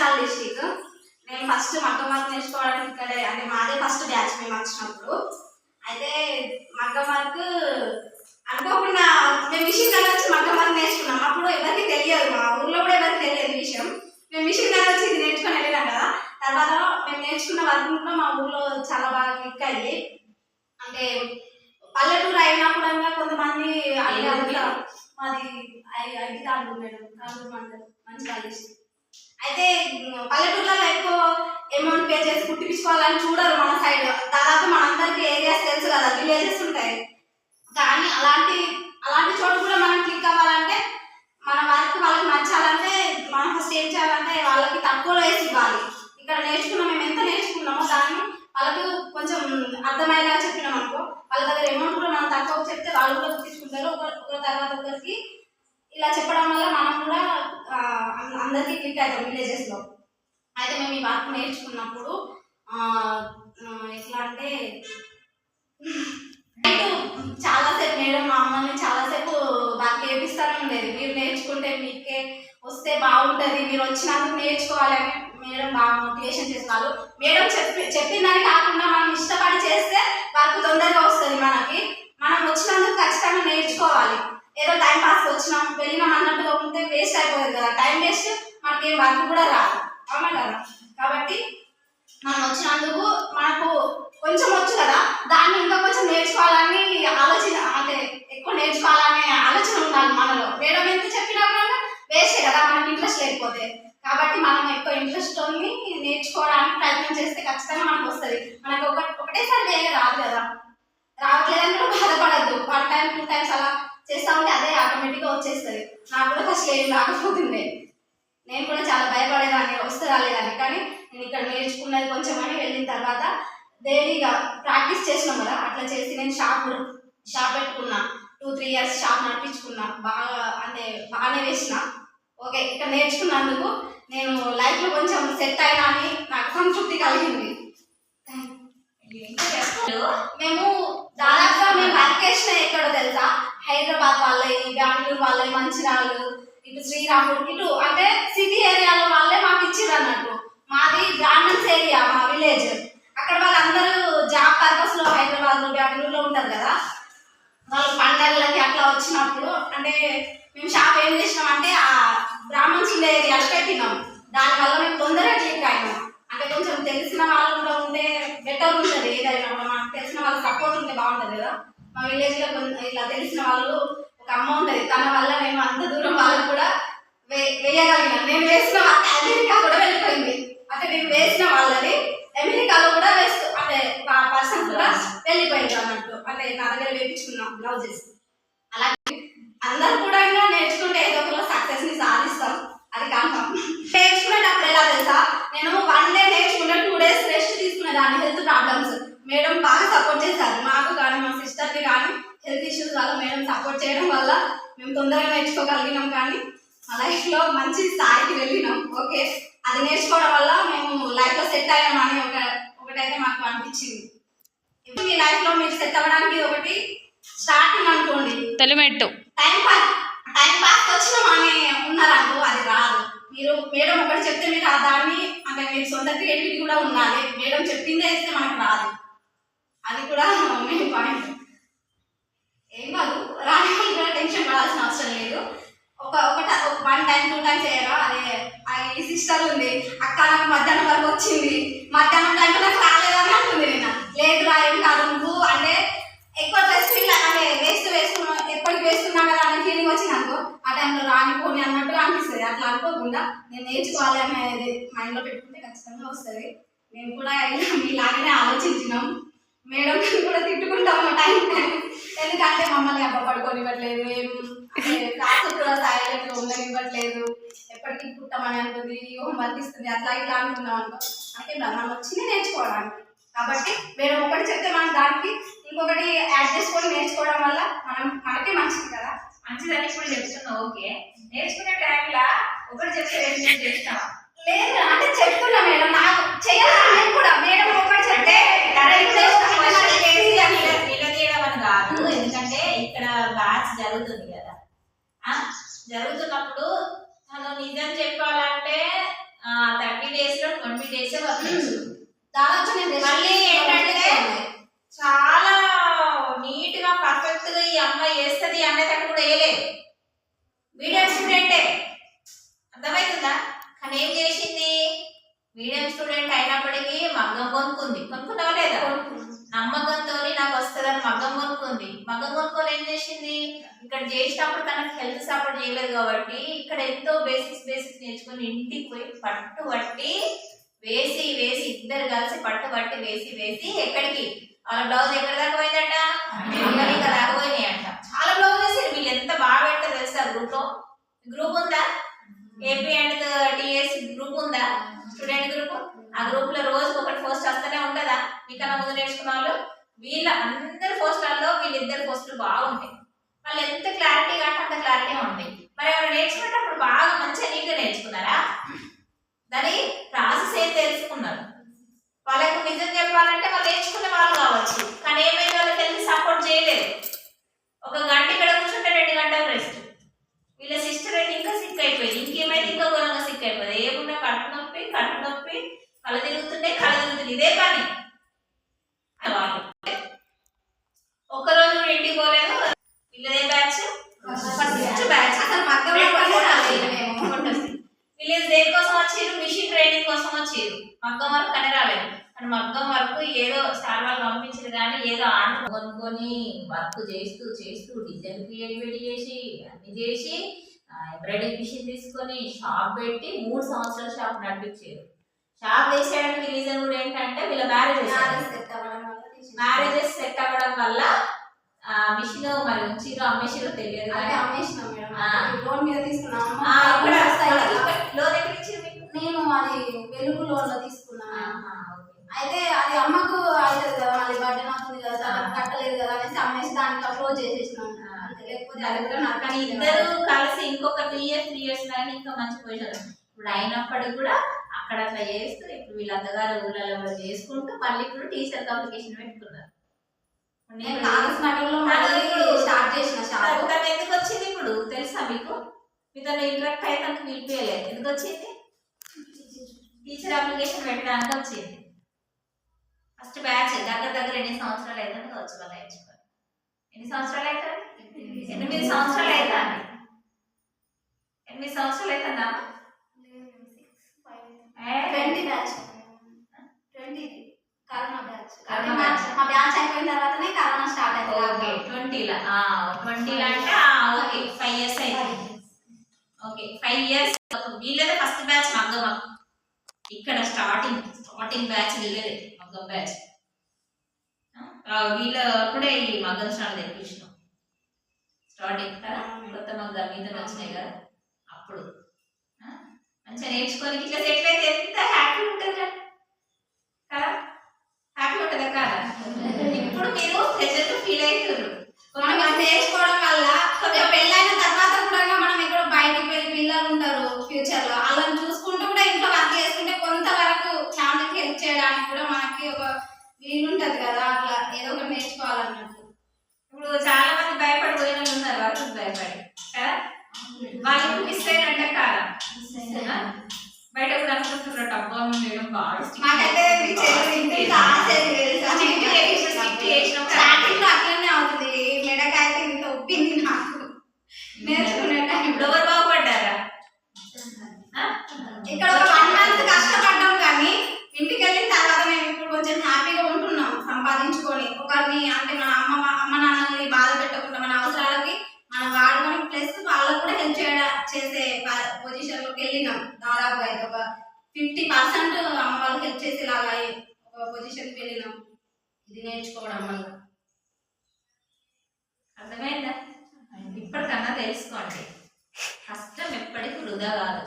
Mancherial district. నేను first మగ్గం work నేర్చుకోవడానికి ఇక్కడే, అంటే మాదే ఫస్ట్ బ్యాచ్ మేము వచ్చినప్పుడు. అయితే మగ్గం వర్క్ అనుకోకుండా మేము మిషన్ కాడ వచ్చి మగ్గం వర్క్ నేర్చుకున్నాం. అప్పుడు ఎవరికి తెలియదు, మా ఊర్లో కూడా ఎవరికి తెలియదు విషయం. మేము మిషన్ కాడ వచ్చి ఇది నేర్చుకొని వెళ్ళినాం కదా. తర్వాత మేము నేర్చుకున్న వర్క్ కూడా మా ఊర్లో చాలా బాగా క్లిక్ అయ్యి, అంటే పల్లెటూరు అయినప్పుడు కొంతమంది అడిగారు. మాది ఐదు మేడం కాదు మంచిగా. అయితే పల్లెటూర్లలో ఎక్కువ అమౌంట్ పే చేసి కుట్టించుకోవాలని చూడరు మన సైడ్. దాదాపు మనందరికీ ఏరియాస్ తెలుసు కదా, విలేజెస్ ఉంటాయి. కానీ అలాంటి చోటు కూడా మనం క్లిక్ అవ్వాలంటే, మన వర్క్ వాళ్ళకి నచ్చాలంటే మనం ఫస్ట్ ఏం చేయాలంటే వాళ్ళకి తక్కువలో వేసి ఇవ్వాలి. ఇక్కడ నేర్చుకున్నాం, మేము ఎంత నేర్చుకున్నామో దాన్ని వాళ్ళకు కొంచెం అర్థమయ్యేలా చెప్పినాం అనుకో, వాళ్ళ దగ్గర అమౌంట్ కూడా మనం తక్కువ చెప్తే వాళ్ళు కూడా గుర్తించుకుంటారు. ఒకరి తర్వాత ఒకరికి ఇలా చెప్పడం వల్ల మనం కూడా అందరికీ క్లిక్ అవుతాం విలేజెస్లో. అయితే మేము ఈ వర్క్ నేర్చుకున్నప్పుడు ఎట్లా అంటే చాలాసేపు మేడం మా అమ్మని చాలాసేపు వర్క్ చేపిస్తూనే ఉండేది. మీరు నేర్చుకుంటే మీకే వస్తే బాగుంటుంది, మీరు వచ్చినందుకు నేర్చుకోవాలని మేడం బాగా మోటివేషన్ చేసేవాళ్ళు. మేడం చెప్పిందని కాకుండా మనం ఇష్టపడి చేస్తే వర్క్ తొందరగా వస్తుంది. మనం వచ్చినందుకు ఖచ్చితంగా నేర్చుకోవాలి. ఏదో టైం పాస్ వచ్చినాం వెళ్ళినాం అన్నట్టుగా ఉంటే వేస్ట్ అయిపోతుంది కదా, టైం వేస్ట్, మనకి వర్క్ కూడా రాదు, అవునా కదా. కాబట్టి మనం వచ్చినందుకు మనకు కొంచెం వచ్చు కదా, దాన్ని ఇంకా కొంచెం నేర్చుకోవాలని ఆలోచన, అంటే ఎక్కువ నేర్చుకోవాలనే ఆలోచన ఉండాలి మనలో. మేడం ఎంత చెప్పినా కూడా వేస్టే కదా మనకి ఇంట్రెస్ట్ లేకపోతే. కాబట్టి మనం ఎక్కువ ఇంట్రెస్ట్ నేర్చుకోవడానికి ప్రయత్నం చేస్తే ఖచ్చితంగా మనకు వస్తుంది. మనకు ఒకటేసారి వేరే రాదు కదా, రావట్లేదని కూడా బాధపడద్దు. 1 టైం 2 టైమ్స్ అలా చేస్తా ఉంటే అదే ఆటోమేటిక్గా వచ్చేస్తుంది. నాకు కూడా ఫస్ట్ ఏం రాకపోతుండే, నేను కూడా చాలా భయపడేదాన్ని, వస్తే రాలేదాన్ని. కానీ నేను ఇక్కడ నేర్చుకున్నది కొంచెం అని వెళ్ళిన తర్వాత డైలీగా ప్రాక్టీస్ చేసినాం కదా, అట్లా చేసి నేను షాప్ పెట్టుకున్నా. 2-3 ఇయర్స్ షాప్ నడిపించుకున్నా. బాగానే వేసిన. ఓకే, ఇక్కడ నేర్చుకున్నందుకు నేను లైఫ్లో కొంచెం సెట్ అయినా అని నాకు సంతృప్తి కలిగింది. మేము దాదాపుగా వర్క్ చేసిన ఎక్కడో తెలుసా, హైదరాబాద్ వాళ్ళే, బెంగళూరు వాళ్ళే, మంచిర్యాల, ఇటు శ్రీరాముడు, ఇటు అంటే సిటీ ఏరియాలో వాళ్ళే మాకు ఇచ్చిర్రు అన్నట్టు. మాది బ్రాహ్మణ్స్ ఏరియా, మా విలేజ్. అక్కడ వాళ్ళందరూ జాబ్ పర్పస్ లో హైదరాబాద్ బెంగళూరులో ఉంటారు కదా, వాళ్ళు పండగలకి అట్లా వచ్చినప్పుడు అంటే మేము షాప్ ఏం చేసినాం అంటే ఆ బ్రాహ్మణ్స్ ఉండే ఏరియాలో పెట్టినాం. దానివల్ల మేము తొందరగా క్లిక్ అయినాం. అంటే కొంచెం తెలిసిన వాళ్ళు కూడా ఉంటే బెటర్ ఉంటుంది. ఏదైనా కూడా మనకు తెలిసిన వాళ్ళ సపోర్ట్ ఉంటే బాగుంటుంది కదా. మా విలేజ్లో ఇట్లా తెలిసిన వాళ్ళు ఒక అమ్మ ఉంటుంది, తన వల్ల నేను అంత దూరం వాళ్ళకు కూడా వేయగలిగినాను. నేను వేసిన అమెరికా కూడా వెళ్ళిపోయింది. అంటే నేను వేసిన వాళ్ళని అమెరికాలో కూడా అంటే పర్సన్ కూడా వెళ్ళిపోయింది అన్నట్టు. అంటే నా దగ్గర వేయించుకున్నాం బ్లౌజెస్. అలాగే అందరు కూడా నేర్చుకుంటే ఏదో ఒక సక్సెస్ ని సాధిస్తాం, అది కన్ఫర్మ్. నేర్చుకునేటప్పుడు ఎలా తెలుసా, నేను 1 డే నేర్చుకుంటే 2 days రెస్ట్ తీసుకునేదాన్ని. హెల్త్ ప్రాబ్లమ్స్ మేడం బాగా సపోర్ట్ చేశారు, మాకు కానీ మా సిస్టర్కి కానీ. హెల్త్ ఇష్యూస్ వల్ల మేడం సపోర్ట్ చేయడం వల్ల మేము తొందరగా నేర్చుకోగలిగినాం. కానీ మా లైఫ్లో మంచి స్థాయికి వెళ్ళినాం. ఓకే, అది నేర్చుకోవడం వల్ల మేము లైఫ్లో సెట్ అయ్యామని ఒకటైతే మాకు అనిపించింది. ఇప్పుడు మీ లైఫ్లో మీరు సెట్ అవ్వడానికి ఒకటి స్టార్టింగ్ అనుకోండి, తొలిమెట్టు. టైం పాస్ వచ్చినామని ఉన్నారనుకో, అది రాదు. మీరు మేడం ఒకటి చెప్తే మీరు దాన్ని అంటే మీరు సొంత క్రియేటివిటీ కూడా ఉండాలి. మేడం చెప్పిందే ఇస్తే మనకు రాదు, అది కూడా మెయిన్ పాయింట్. ఏం కాదు, రాని కూడా టెన్షన్ పడాల్సిన అవసరం లేదు. ఒక 1 time 2 times చేయరా. అదే ఈ సిస్టర్ ఉంది, అక్క నాకు మధ్యాహ్నం వరకు వచ్చింది, మధ్యాహ్నం టైంలో నాకు రాలేదని అంటుంది. నేను లేదురా ఏం కాదు, నువ్వు అంటే ఎక్కువ డ్రెస్ అంటే వేసుకున్నా ఎప్పటికి వేస్తున్నా కదా అనే ఫీలింగ్ వచ్చింది అనుకో, ఆ టైంలో రానిపోని అన్నట్టుగా అనిపిస్తుంది. అట్లా అనుకోకుండా నేను నేర్చుకోవాలి అనేది మైండ్లో పెట్టుకుంటే ఖచ్చితంగా వస్తుంది. మేము కూడా మీలాగానే ఆలోచించినాం. మేడం కూడా తిట్టుకుంటాము టైం, ఎందుకంటే మమ్మల్ని అబ్బా పడుకోనివ్వట్లేదు, ఏం క్లాసు కూడా సైలెంట్ గా ఉండనివ్వట్లేదు, ఎప్పటికీ పుట్టమని అనుకుంది, హోంవర్క్ ఇస్తుంది, అట్లా ఇట్లా అనుకున్నాం అనుకో. అంటే మనం వచ్చింది నేర్చుకోవడానికి. కాబట్టి మేడం ఒకటి చెప్తే మనం దానికి ఇంకొకటి యాడ్ చేసుకొని నేర్చుకోవడం వల్ల మనకే మంచిది కదా. మంచిదని ఇప్పుడు చెప్తున్నావు. ఓకే, నేర్చుకునే టైంలో ఒకటి చెప్తే చేస్తావా? లేదు అంటే చెప్తున్నా మేడం, నాకు చేయాలి కూడా. మేడం ఒకటి చెప్తే నిలదీయడం కాదు, ఎందుకంటే ఇక్కడ బ్యాచ్ జరుగుతుంది కదా. జరుగుతున్నప్పుడు తను నిజం చెప్పాలంటే 30 చేసే వర్క్. దాదాపు నేను మళ్ళీ ఏంటంటే చాలా నీట్ గా పర్ఫెక్ట్ గా ఈ అమ్మాయి వేస్తుంది అనేటట్టు కూడా వేయలేదు. మీడియం స్టూడెంటే, అర్థమవుతుందా? కానీ ఏం చేసింది, మీడియం స్టూడెంట్ అయినప్పటికీ మగ్గం కొనుక్కున్నావా లేదా? నమ్మకంతో నాకు వస్తుందని మగ్గం కొనుక్కుంది. మగ్గం కొనుక్కొని ఏం చేసింది, ఇక్కడ చేసినప్పుడు తనకు హెల్త్ సపోర్ట్ చేయలేదు కాబట్టి ఇక్కడ ఎంతో బేసిక్స్ నేర్చుకొని ఇంటికి పోయి పట్టుబట్టి వేసి ఇద్దరు కలిసి పట్టుబట్టి వేసి ఎక్కడికి వాళ్ళ బ్లౌజ్ ఎక్కడ దాకా పోయిందట, ఇంకా దాకా పోయినాయి అంట. చాలా బ్లౌజ్ వేసారు వీళ్ళు. ఎంత బాగా పెడతారు తెలుసా గ్రూప్ ఉందా, ఏపీ అండ్ టిఎస్ గ్రూప్ ఉందా, స్టూడెంట్ గ్రూప్. ఆ గ్రూప్ లో రోజుకి ఒకటి పోస్ట్ వస్తూనే ఉంటుందా? మీకన్నా ముందు నేర్చుకున్న వాళ్ళు వీళ్ళ అందరి పోస్టులలో వీళ్ళిద్దరు పోస్టులు బాగుంటాయి. వాళ్ళు ఎంత క్లారిటీగా అంటే అంత క్లారిటీగా ఉంటాయి. మరి ఎవరు నేర్చుకునేటప్పుడు బాగా మంచిగా నీట్గా నేర్చుకున్నారా? దాని ప్రాసెస్ ఏం తెలుసుకున్నారు? వాళ్ళకు నిజం చెప్పాలంటే వాళ్ళు నేర్చుకునే వాళ్ళు కావచ్చు, కానీ ఏమైంది వాళ్ళకి తెలిసి సపోర్ట్ చేయలేదు. ఒక గంట ఇక్కడ కూర్చుంటే 2 గంటలు రెస్ట్. వీళ్ళ సిస్టర్ అయితే ఇంకా సిక్ అయిపోయింది. ఇంకేమైతే ఇంకా ఘోరంగా సిక్ అయిపోయింది. ఏమున్నా కట్టు నొప్పి కళ్ళు తిరుగుతుండే ఇదే పని. ఒక్కరోజు ఇంటికి పోలేదు. వీళ్ళదే బ్యాచ్, ఫస్ట్ బ్యాచ్. వీళ్ళు దేనికోసం వచ్చారు, మిషన్ ట్రైనింగ్ కోసం వచ్చారు. మగ్గం వర్క్ అని రాలేదు. కానీ మగ్గం వర్క్ ఏదో సార్ వాళ్ళు పంపించారు కానీ ఏదో ఆర్డర్ కొనుక్కొని వర్క్ చేస్తూ డిజైన్ క్రియేటివిటీ చేసి అన్ని చేసి ఎంబ్రాయిడరీ మిషన్ తీసుకొని షాప్ పెట్టి 3 సంవత్సరాల షాప్ నడిపించారు. షాప్ వేసేయడానికి రీజన్ కూడా ఏంటంటే వీళ్ళ మ్యారేజెస్ సెట్ అవ్వడం వల్ల మిషన్ మరి ఉంచిరో అమ్మేసిరో తెలియదు. లోన్ మీద తీసుకున్నాను. లోన్ ఎక్కడ ఇచ్చారు మీకు? నేను అది వెలుగు లోన్ లో తీసుకున్నాను. అయితే అది అమ్మకు అవుతుంది కదా, మళ్ళీ బర్త్డే అవుతుంది కదా, కట్టలేదు కదా అనేసి అమ్మేసి దానికి క్లోజ్ చేసేసినాను. లేకపోతే అది కూడా నాకు. కానీ ఇద్దరు కలిసి ఇంకొక 2 ఇయర్స్ 3 ఇయర్స్ లాగా ఇంకా మంచి పొజిషన్. ఇప్పుడు అయినప్పటికీ కూడా అక్కడ అట్లా చేస్తూ ఇప్పుడు వీళ్ళ అత్తగారు ఊళ్ళలో కూడా చేసుకుంటూ మళ్ళీ ఇప్పుడు టీచర్ అప్లికేషన్ పెట్టుకున్నారు. స్టార్ట్ చేసిన షాప్. తను ఎందుకు వచ్చింది ఇప్పుడు తెలుసా మీకు? మీతో ఇంటరాక్ట్ అయితే తనకు పిలిపియలేదు. ఎందుకు వచ్చింది? టీచర్ అప్లికేషన్ పెట్టడానికి వచ్చింది. ఫస్ట్ బ్యాచ్ దగ్గర ఎన్ని సంవత్సరాలు అవుతుంది కావచ్చు వాళ్ళు నేర్చుకోవాలి. ఎన్ని సంవత్సరాలు అవుతుంది? 8 సంవత్సరాలు అవుతుంది. 8 సంవత్సరాలు అవుతుందా? 20 బ్యాచ్. 20 corona batch. మా బ్యాచ్ అయిపోయిన తర్వాతనే కరోనా స్టార్ట్ అయింది. ఓకే 20లా 20లా అంటే ఓకే 5 ఇయర్స్ అయింది. Okay 5 years. వీళ్ళదే ఫస్ట్ బ్యాచ్ మగ్గం. ఇక్కడ స్టార్టింగ్ బ్యాచ్ వీళ్ళదే మగ్గం బ్యాచ్. వీళ్ళ అప్పుడే ఈ మగ్గం స్టార్ట్ తెప్పించినాం. స్టార్టింగ్ కదా కొత్త మగ్గం మీద వచ్చినాయి కదా అప్పుడు. మంచిగా నేర్చుకొని ఇట్లా సెటిల్ అయితే ఎంత హ్యాపీ ఉంటుంది కదా, హ్యాపీ ఉంటుందా కదా? ఇప్పుడు మీరు ప్రెజెంట్ ఫీల్ అవుతారు. మనం నేర్చుకోవడం వల్ల పెళ్ళైన తర్వాత కూడా మనం ఎక్కడ బయటికి వెళ్ళి పిల్లలు ఉంటారు ఫ్యూచర్ లో, వాళ్ళని చూసుకుంటూ కూడా ఇంట్లో వర్క్ చేసుకుంటే కొంతవరకు ఫ్యామిలీకి హెల్ప్ చేయడానికి కూడా మనకి ఒక వీలుంటది కదా. అట్లా ఏదో ఒకటి నేర్చుకోవాలన్నట్టు. ఇప్పుడు చాలా మంది భయపడి పోయిన వాళ్ళు ఉన్నారు, వర్క్ భయపడి కదా. వాళ్ళు మిస్ అయినట్టే కాదా? బయట కూడా అనుకుంటున్నారు డబ్బా మేడం బాగా స్టార్టింగ్ లో అట్లనే అవుతుంది. మెడకాయ ఇంత ఒప్పింది నాకు నేర్చుకునే టైం. ఇప్పుడు ఎవరు బాగుపడ్డారా? ఇక్కడ ఒక 1 మంత్ కష్టపడ్డాం కానీ ఇంటికి వెళ్ళిన తర్వాత మేము ఇప్పుడు కొంచెం హ్యాపీగా ఉంటున్నాం సంపాదించుకొని. ఒకరిని అంటే మన అమ్మ నాన్నల్ని బాధ పెట్టకుండా మన అవసరాలకి మనం వాడుకొని ప్లస్ వాళ్ళకు కూడా హెల్ప్ చేసే పొజిషన్ లోకి వెళ్ళినాం. దాదాపుగా అయితే ఒక 50% అమ్మ వాళ్ళకి హెల్ప్ చేసేలాగా ఒక పొజిషన్కి వెళ్ళినాం ఇది నేర్చుకోవడం వల్ల. అర్థమైందా? ఇప్పటికన్నా తెలుసుకోండి, కష్టం ఎప్పటికీ వృధా కాదు.